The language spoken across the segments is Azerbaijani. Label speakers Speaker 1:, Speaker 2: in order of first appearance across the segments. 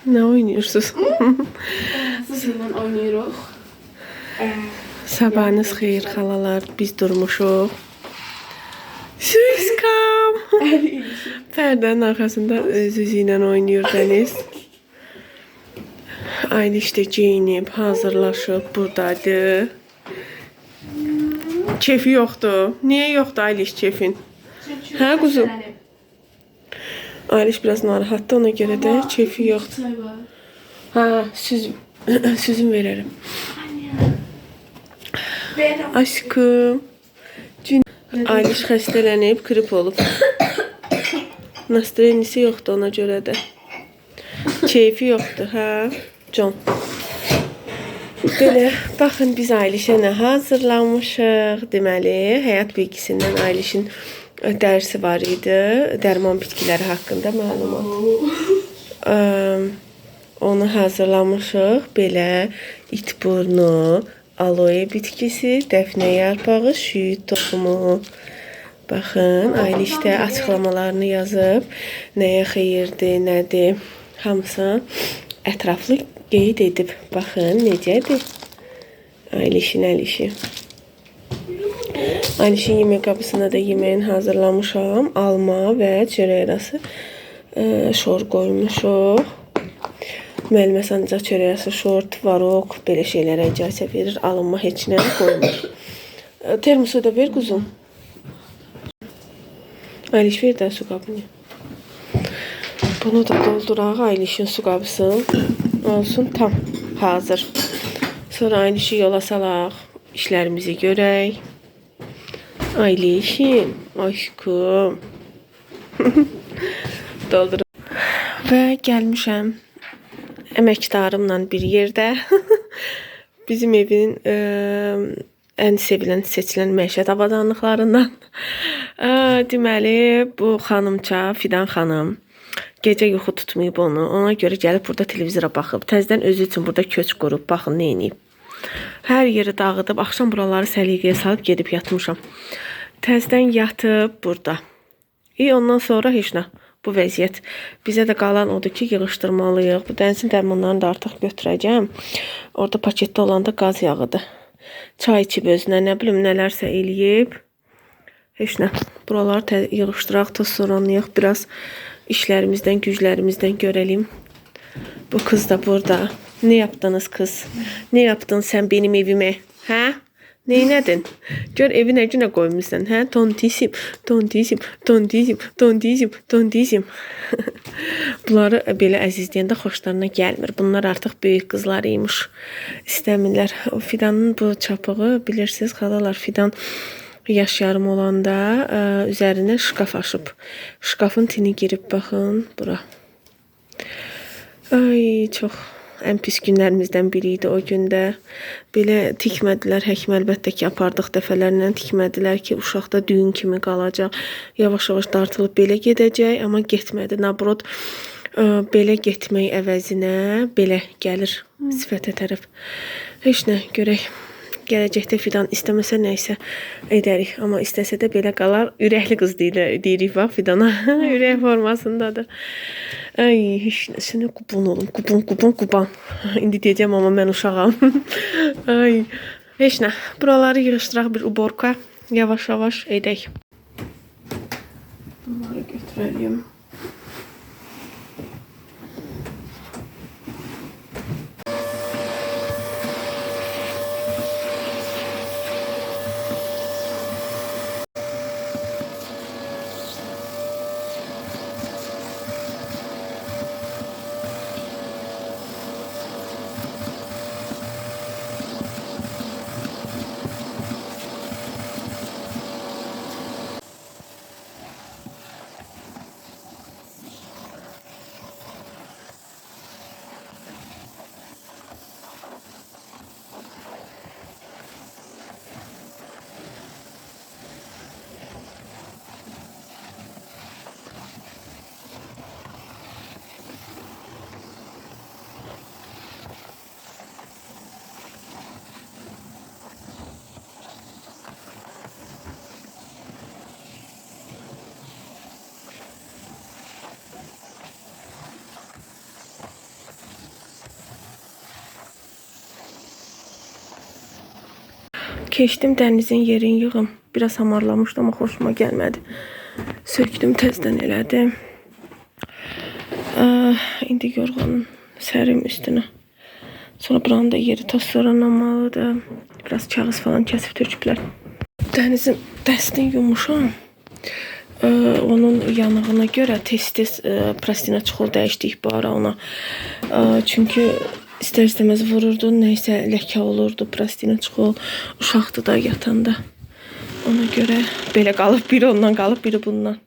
Speaker 1: Ne oynuyorsunuz?
Speaker 2: Sizinle oynuyoruz.
Speaker 1: Sabahınız xeyir xalalar. Biz durmuşuq. Süskam. Pərdənin arxasında özü ilə oynayır Dəniz. Ayliş də geyinib, hazırlaşıb buradadır. Kefi yoxdur. Niyə yoxdur Ayliş kefin? Hə quzum? Ayliş biraz narahatdır, ona görə də kefi yoxdur. Ha, süzüm verərəm. Aşkım. Ayliş xəstələnib, grip olub. Nastroyenisi yoxdur ona görə də. Keyfi yoxdur, hə? Can. Belə, baxın biz Aylişə nə hazırlanmışıq. Deməli, həyat bilgisindən Aylişin dərsi var idi. Dərman bitkiləri haqqında məlumat. Onu hazırlamışıq. Belə, itburnu, aloe bitkisi, dəfnə yarpağı, şüyüd toxumu. Baxın, Ayliş də açıqlamalarını yazıb. Nəyə xeyirdir, nədir? Hamısı ətraflı qeyd edib. Baxın, necədir? Aylişin əlişi. Aylişin yemək qabısına da yeməyin hazırlamışam. Alma və çörək arası şor qoymuşuq. Müəllimə sancaq çörək arası şor, tvarok, belə şeylərə icazə verir. Alınma heç nə qoymur. Termosu da ver quzum. Ayliş ver də su qabını. Bunu da dolduraq Aylişin su qabısı. Olsun tam hazır. Sonra Aylişi yola salaq. İşlərimizi görək. Aylişim, aşkım. Dolduraq. Və gəlmişəm əməkdarımla bir yerdə. Bizim evin ən sevilən, seçilən məişət avadanlıqlarından. Deməli, bu xanımça, Fidan xanım gecə yuxu tutmayıb onu. Ona görə gəlib burada televizora baxıb. Təzdən özü üçün burada köç qurub. Baxın, nə edib. Hər yeri dağıdıb, axşam buraları səliqəyə salıb gedib yatmışam. Təzdən yatıb burada. Ondan sonra heç nə. Bu vəziyyət. Bizə də qalan odur ki, yığışdırmalıyıq. Bu dənizin dərmanlarını da artıq götürəcəm. Orada paketdə olanda qaz yağıdır. Çay içib özünə, nə bilim, nələrsə eləyib. Heç nə. Buraları yığışdıraq, toz soranlayıq. Biraz işlərimizdən, güclərimizdən görəlim. Bu kız da burada. Nə yaptınız kız? Nə yaptın sən benim evime? Hə? Neynədin? Gör evi nə günə qoymuşsan, hə? Tontisim, tontisim, tontisim, tontisim, tontisim. Bunları belə əzizləyəndə xoşlarına gəlmir. Bunlar artıq böyük qızlarıymış. İstəmirlər. O Fidanın bu çapığı, bilirsiniz, xalalar, Fidan yaş yarım olanda üzərinə şkaf aşıb. Şkafın tini girib, baxın, bura. Ay, çox ən pis günlərimizdən biri idi o gündə. Belə tikmədilər, həkim əlbəttə ki, apardıq dəfələrlə tikmədilər ki, uşaqda düyün kimi qalacaq. Yavaş-yavaş dartılıb belə gedəcək, amma getmədi. Nabrod, belə getmək əvəzinə belə gəlir sifətə tərəf. Heç nə, görək. Gələcəkdə Fidan istəməsə nəysə edərik. Amma istəsə də belə qalar. Ürəkli qız deyirik, bax Fidana. Ürək formasındadır. Ay, heç nə. Sənə qubun olum. Quban. İndi deyəcəm, amma mən uşağam. Ay, heç nə. Buraları yığışdıraq bir uborka. Yavaş-yavaş edək. Bunları götürəyim. Keçdim dənizin yerini yığım. Biraz hamarlamışdı ama xoşuma gəlmədi. Sökdüm, təzdən elədim. İndi yorğanın sərim üstünə. Sonra buranın da yeri toz soranlamalıdır. Biraz kağız falan kəsib töküblər. Dənizin dəstini yumuşam. Onun yanığına görə tez-tez plastina çuxul dəyişdik bu ara ona. Çünki istər-istəməz vururdu, nəysə ləkə olurdu plastina çuxul. Uşaqdı da yatanda. Ona görə belə qalıb, biri ondan qalıb, biri bundan.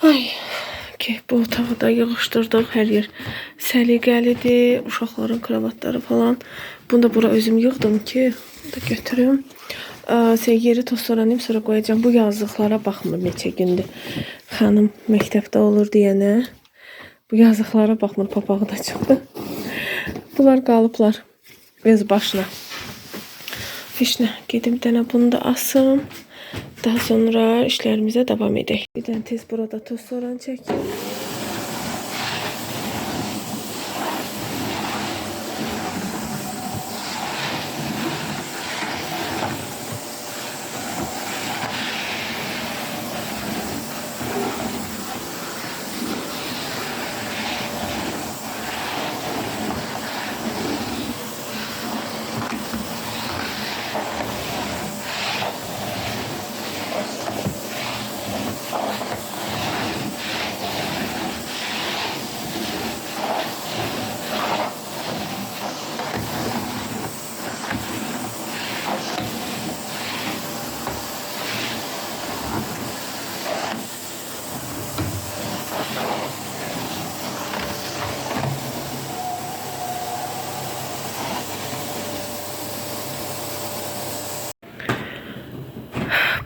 Speaker 1: Ay, ki bu otağı da yığışdırdıq. Hər yer səliqəlidir. Uşaqların kravatları falan. Bunu da bura özüm yığdım ki, da götürüm. Yeri toz soranayım, sonra qoyacağım. Bu yazdıqlara baxmır neçə gündür. Xanım məktəbdə olur deyənə. Bu yazdıqlara baxmır, papağı da çıxdı. Bunlar qalıblar öz başına. Heç nə, gedim dənə bunu da asım. Daha sonra işlərimizə davam edək. Bir dənə tez burada toz soran çəkim.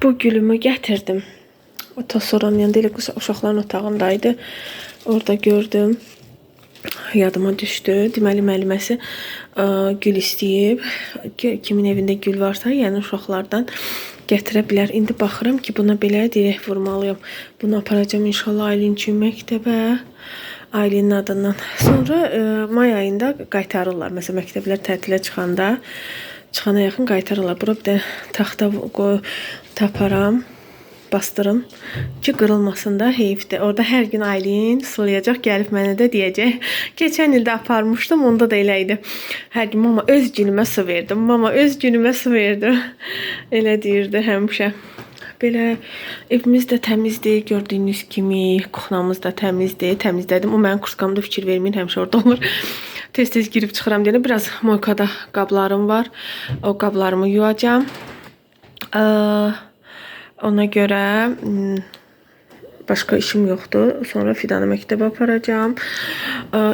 Speaker 1: Bu gülümü gətirdim. O toz soranın yanında elə uşaqların otağındaydı. Orada gördüm. Yadıma düşdü. Deməli müəlliməsi gül istəyib. Kimin evində gül varsa, yəni uşaqlardan gətirə bilər. İndi baxıram ki, buna belə dirək vurmalıyam. Bunu aparacağım inşallah Aylin üçün məktəbə. Aylinin adından. Sonra may ayında qaytarırlar. Məsələn, məktəblər tətilə çıxana yaxın qaytarırlar. Bura bir də taxta taparam, bastırım ki, qırılmasın da, heyifdir. Orada hər gün Aylin sulayacaq, gəlib mənə də deyəcək. Keçən ildə aparmışdım, onda da elə idi. Hər gün mama öz günümə su verdim, mama öz günümə su verdim. Elə deyirdi həmişə. Belə evimiz də təmizdir, gördüyünüz kimi. Kuxnamız da təmizdir, təmizlədim. O mənim kurskamda fikir verməyin, həmişə orada olur. Tez-tez girib çıxıram deyəndə, biraz moykada qablarım var. O qablarımı yuyacağım. Ona görə başqa işim yoxdur. Sonra Fidanı məktəbə aparacağım.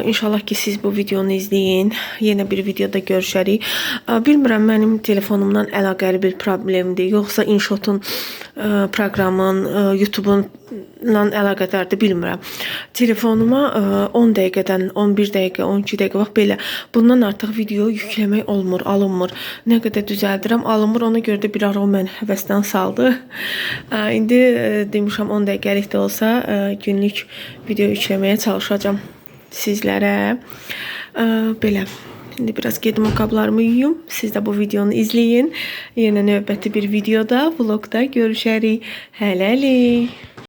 Speaker 1: İnşallah ki, siz bu videonu izləyin. Yenə bir videoda görüşərik. Bilmirəm, mənim telefonumdan əlaqəli bir problemdir. Yoxsa InShot'un proqramın, YouTube'un əlaqədardır, bilmirəm. Telefonuma 10 dəqiqədən 11 dəqiqə, 12 dəqiqə vaxt belə. Bundan artıq video yükləmək olmur, alınmır. Nə qədər düzəldirəm, alınmır. Ona görə də bir ara o məni həvəsdən saldı. İndi demişəm 10 dəqiqəlik də olsa günlük video yükləməyə çalışacağım sizlərə. Belə. Şimdi biraz gedim o qablarımı yuyum. Siz də bu videonu izləyin. Yenə növbəti bir videoda, vlogda görüşərik. Hələlik.